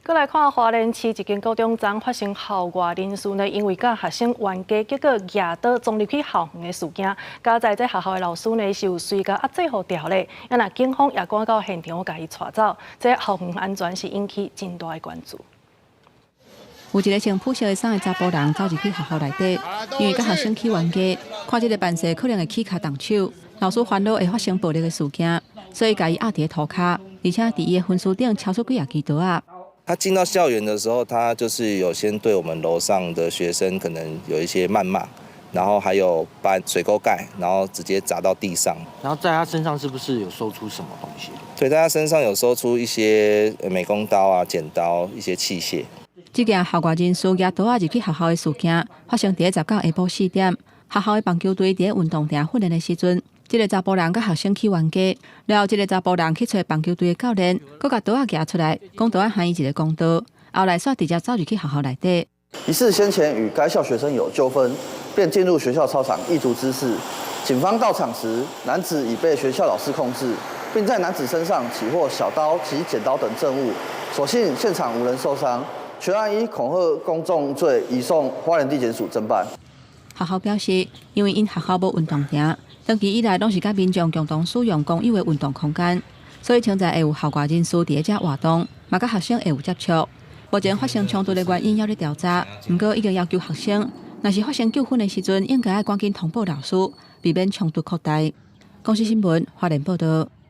再来看花莲市一间高中昨发生校外人士呢，因为甲学生冤家，结果压倒撞入去校园的事件。加在这学校的老师呢，是有随甲压制互调咧。那警方也赶到现场，甲伊带走。这校园安全是引起真大的关注。有一个穿普色衫的查甫人走入去学校内底，因为甲学生起冤家，看这个办事可能会起脚动手，老师烦恼会发生暴力的事件，所以甲伊压伫涂骹，而且伫伊的分数顶敲出几支刀啊。他进到校园的时候，他就是有先对我们楼上的学生可能有一些谩骂，然后还有把水沟盖，然后直接砸到地上。然后在他身上是不是有搜出什么东西？对，在他身上有搜出一些美工刀啊、剪刀、一些器械。这件校外人士举刀入去学校的事件，发生伫19下晡4点，学校的棒球队伫运动场训练的时阵。这个查甫人甲学生起冤家，然后这个查甫人去找棒球队的教练，佮把刀仔举出来，讲刀仔喊伊一个公道，后来煞直接走入去学校内底。疑似先前与该校学生有纠纷，便进入学校操场意图滋事。警方到场时，男子已被学校老师控制，并在男子身上起获小刀及剪刀等证物，所幸现场无人受伤。全案依恐吓公众罪移送花莲地检署侦办。学校表示，因为因学校无运动场，长期以来拢是甲民众共同使用公有的运动空间，所以现在会有校外人士伫遮活动，嘛甲学生会有接触。目前发生冲突的原因还在调查，不过已经要求学生，若是发生纠纷的时阵，应该要赶紧通报老师，避免冲突扩大。公司新闻花莲报道。